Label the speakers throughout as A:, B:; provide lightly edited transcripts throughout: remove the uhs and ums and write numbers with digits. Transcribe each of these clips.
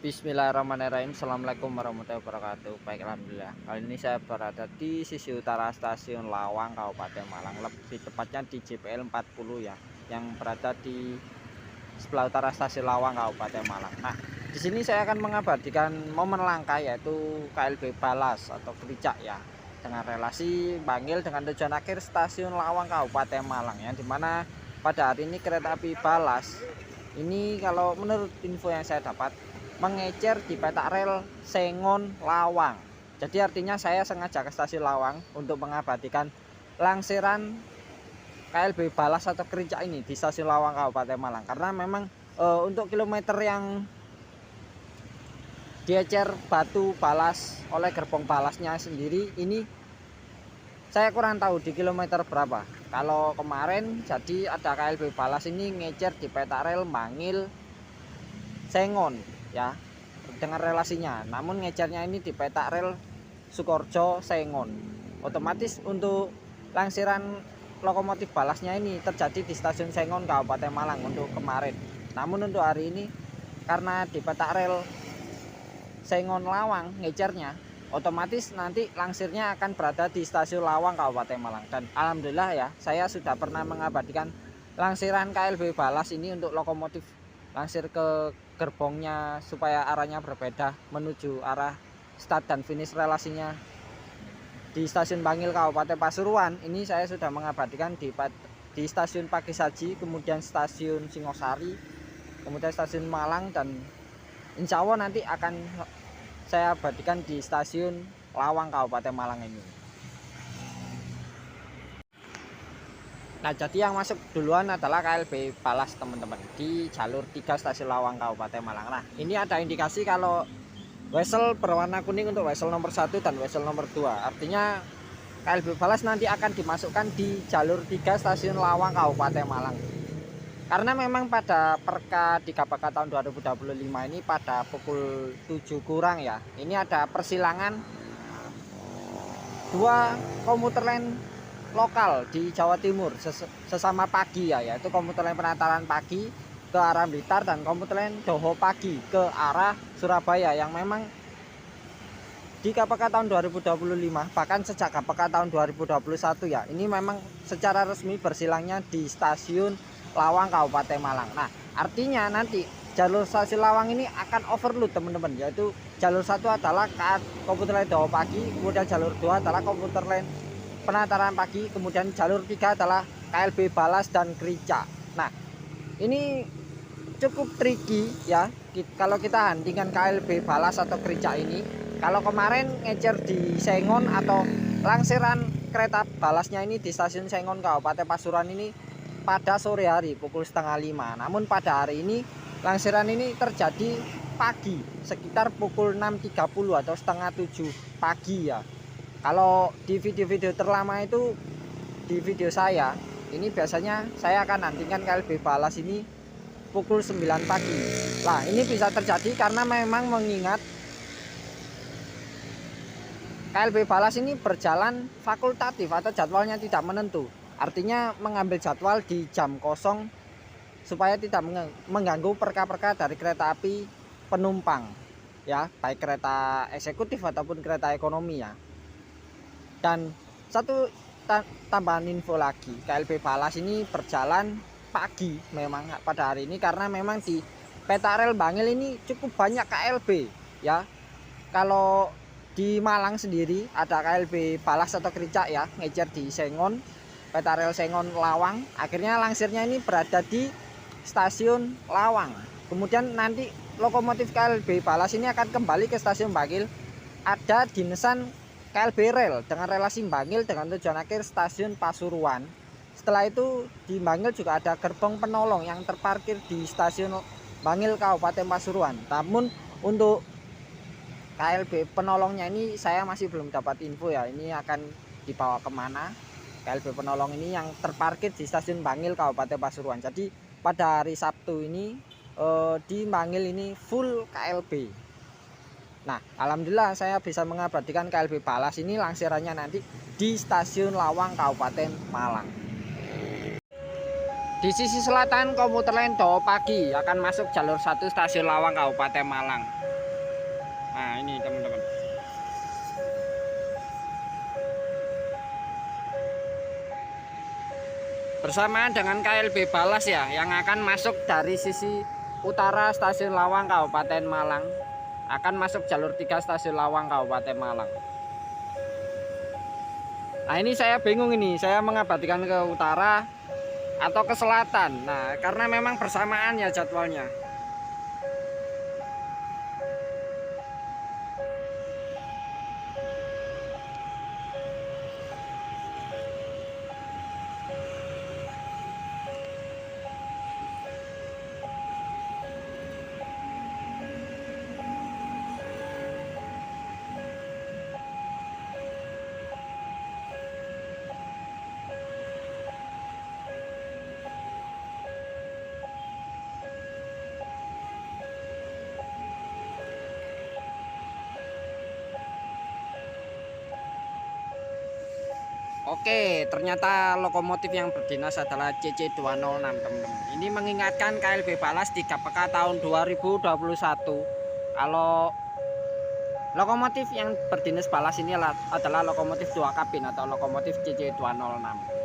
A: Bismillahirrahmanirrahim. Assalamualaikum warahmatullahi wabarakatuh. Baik, alhamdulillah. Kali ini saya berada di sisi utara stasiun Lawang, Kabupaten Malang. Lebih tepatnya di JPL 40 ya, yang berada di sebelah utara stasiun Lawang, Kabupaten Malang. Nah, di sini saya akan mengabadikan momen langka yaitu KLB Balas atau Kericak ya, dengan relasi Bangil dengan tujuan akhir stasiun Lawang, Kabupaten Malang, yang dimana pada hari ini kereta api Balas ini, kalau menurut info yang saya dapat, mengecer di petak rel Sengon Lawang. Jadi artinya saya sengaja ke stasiun Lawang untuk mengabadikan langsiran KLB Balas atau Kericak ini di stasiun Lawang, Kabupaten Malang. Karena memang untuk kilometer yang diecer batu balas oleh gerbong balasnya sendiri ini saya kurang tahu di kilometer berapa. Kalau kemarin jadi ada KLB Balas ini ngecer di petak rel Bangil Sengon ya, dengan relasinya. Namun ngecernya ini di petak rel Sukorjo Sengon. Otomatis untuk langsiran lokomotif balasnya ini terjadi di stasiun Sengon, Kabupaten Malang untuk kemarin. Namun untuk hari ini karena di petak rel Sengon Lawang ngecernya, otomatis nanti langsirnya akan berada di stasiun Lawang, Kabupaten Malang. Dan alhamdulillah ya, saya sudah pernah mengabadikan langsiran KLB Balas ini untuk lokomotif langsir ke gerbongnya supaya arahnya berbeda menuju arah start dan finish relasinya di stasiun Bangil, Kabupaten Pasuruan. Ini saya sudah mengabadikan di stasiun Pagisaji, kemudian stasiun Singosari, kemudian stasiun Malang, dan insya Allah nanti akan saya abadikan di stasiun Lawang, Kabupaten Malang ini. Nah, jadi yang masuk duluan adalah KLB Balas teman-teman di jalur 3 stasiun Lawang, Kabupaten Malang. Nah, ini ada indikasi kalau wesel berwarna kuning untuk wesel nomor 1 dan wesel nomor 2. Artinya KLB Balas nanti akan dimasukkan di jalur 3 stasiun Lawang, Kabupaten Malang. Karena memang pada Perka di KPK tahun 2025 ini pada pukul 7 kurang ya, ini ada persilangan dua komuter lain lokal di Jawa Timur sesama pagi ya, yaitu komuter lain Penataran pagi ke arah Blitar dan komuter lain Doho pagi ke arah Surabaya, yang memang di KPK tahun 2025 bahkan sejak KPK tahun 2021 ya, ini memang secara resmi bersilangnya di stasiun Lawang, Kabupaten Malang. Nah, artinya nanti jalur stasiun Lawang ini akan overload teman-teman, yaitu jalur 1 adalah komuter lain Doho pagi, kemudian jalur 2 adalah komuter lain Penataran pagi, kemudian jalur 3 adalah KLB Balas dan Kericak. Nah, ini cukup tricky ya kalau kita handingkan KLB Balas atau Kericak ini. Kalau kemarin ngecer di Sengon atau langsiran kereta balasnya ini di stasiun Sengon, Kabupaten Pasuruan ini pada sore hari pukul setengah 5. Namun pada hari ini langsiran ini terjadi pagi sekitar pukul 6.30 atau setengah 7 pagi ya. Kalau di video-video terlama itu, di video saya ini biasanya saya akan nantikan KLB Balas ini pukul 9 pagi. Nah, ini bisa terjadi karena memang mengingat KLB Balas ini berjalan fakultatif atau jadwalnya tidak menentu. Artinya mengambil jadwal di jam kosong supaya tidak mengganggu perka-perka dari kereta api penumpang ya, baik kereta eksekutif ataupun kereta ekonomi ya. Dan satu tambahan info lagi, KLB Balas ini berjalan pagi memang pada hari ini karena memang di petak rel Bangil ini cukup banyak KLB ya. Kalau di Malang sendiri ada KLB Balas atau Kericak ya, ngecer di Sengon, petak rel Sengon Lawang. Akhirnya langsirnya ini berada di stasiun Lawang. Kemudian nanti lokomotif KLB Balas ini akan kembali ke stasiun Bangil, ada dinesan KLB Rel dengan relasi Bangil dengan tujuan akhir stasiun Pasuruan. Setelah itu di Bangil juga ada gerbong penolong yang terparkir di stasiun Bangil, Kabupaten Pasuruan. Namun untuk KLB penolongnya ini saya masih belum dapat info ya, ini akan dibawa kemana KLB penolong ini yang terparkir di stasiun Bangil, Kabupaten Pasuruan. Jadi pada hari Sabtu ini di Bangil ini full KLB. Nah, alhamdulillah saya bisa mengabadikan KLB Balas ini langsirannya nanti di stasiun Lawang, Kabupaten Malang. Di sisi selatan komuter lain Doho pagi akan masuk jalur 1 stasiun Lawang, Kabupaten Malang. Nah, ini teman-teman. Bersamaan dengan KLB Balas ya, yang akan masuk dari sisi utara Stasiun Lawang Kabupaten Malang, akan masuk jalur 3 Stasiun Lawang Kabupaten Malang. Nah, ini saya bingung ini, saya mengabadikan ke utara atau ke selatan. Nah, karena memang bersamaan ya jadwalnya. Oke, ternyata lokomotif yang berdinas adalah CC206 teman-teman. Ini mengingatkan KLB Balas di KPK tahun 2021. Kalau lokomotif yang berdinas Balas ini adalah lokomotif 2 kabin atau lokomotif CC206.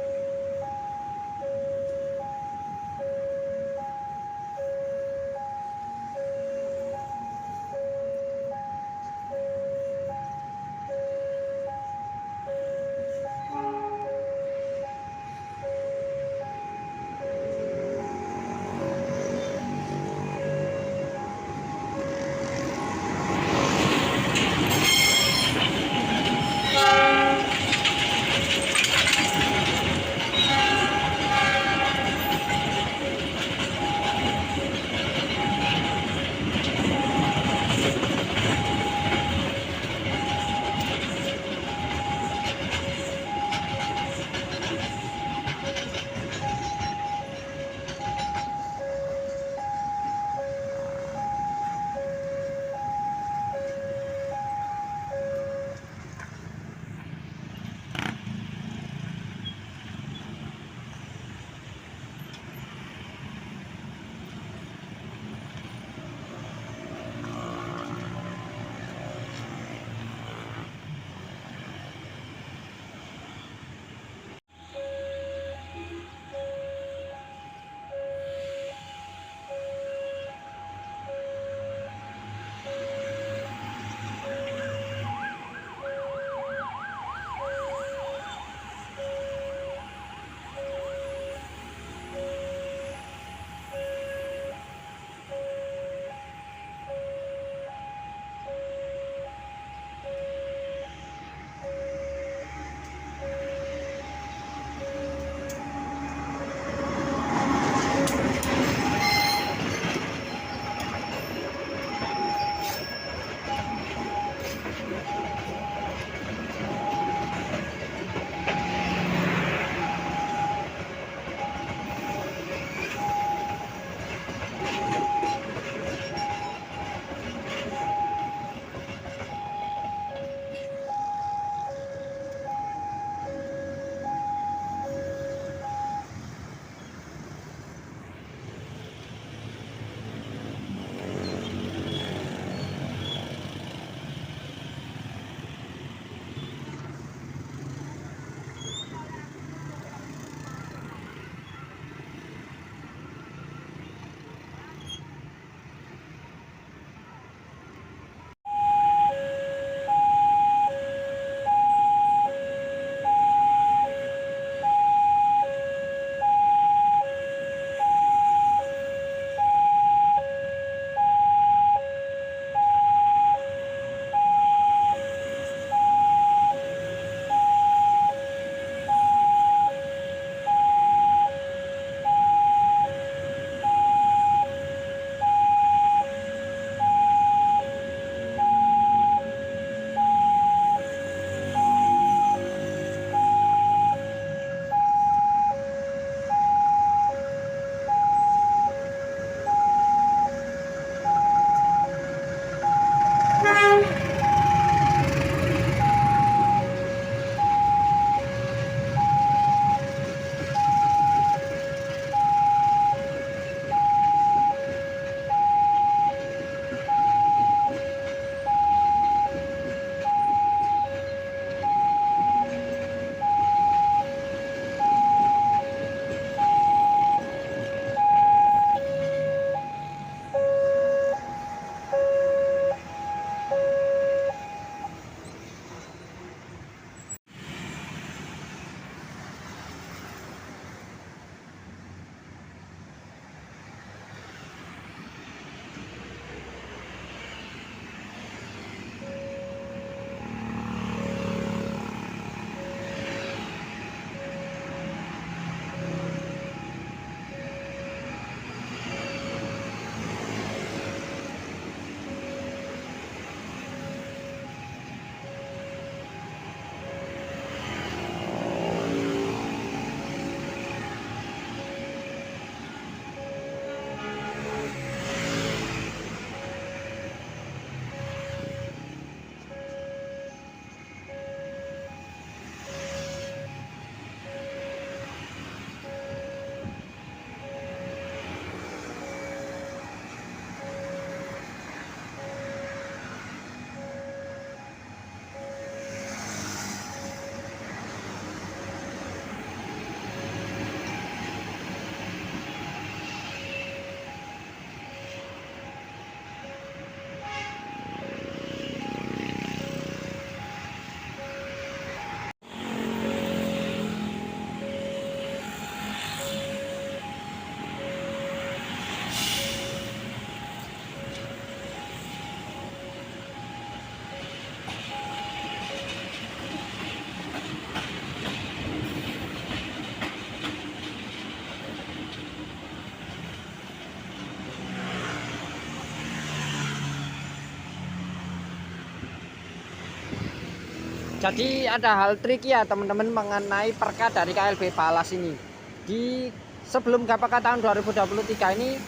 A: Jadi ada hal trik ya teman-teman mengenai perka dari KLB Palas ini. Di sebelum KPK tahun 2023 ini,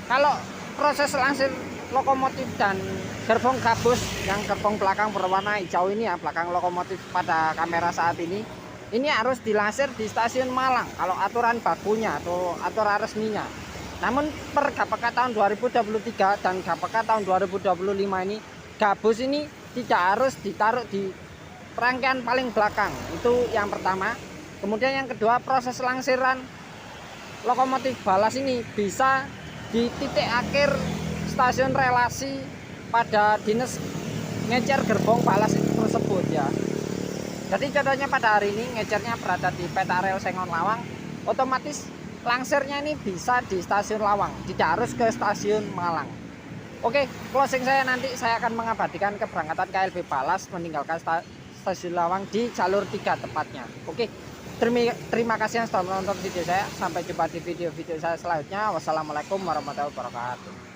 A: kalau proses langsir lokomotif dan gerbong gabus yang gerbong belakang berwarna hijau ini ya, belakang lokomotif pada kamera saat ini harus dilansir di stasiun Malang kalau aturan bakunya atau aturan resminya. Namun per KPK tahun 2023 dan KPK tahun 2025 ini, gabus ini tidak harus ditaruh di rangkaian paling belakang, itu yang pertama. Kemudian yang kedua, proses langsiran lokomotif balas ini bisa di titik akhir stasiun relasi pada dinas ngecer gerbong balas tersebut ya. Jadi contohnya pada hari ini ngecernya berada di peta rel Sengon Lawang, otomatis langsirnya ini bisa di stasiun Lawang, tidak harus ke stasiun Malang. Oke, closing saya nanti saya akan mengabadikan keberangkatan KLB Palas meninggalkan stasiun Lawang di jalur 3 tepatnya. Oke, terima kasih yang sudah menonton video saya. Sampai jumpa di video-video saya selanjutnya. Wassalamualaikum warahmatullahi wabarakatuh.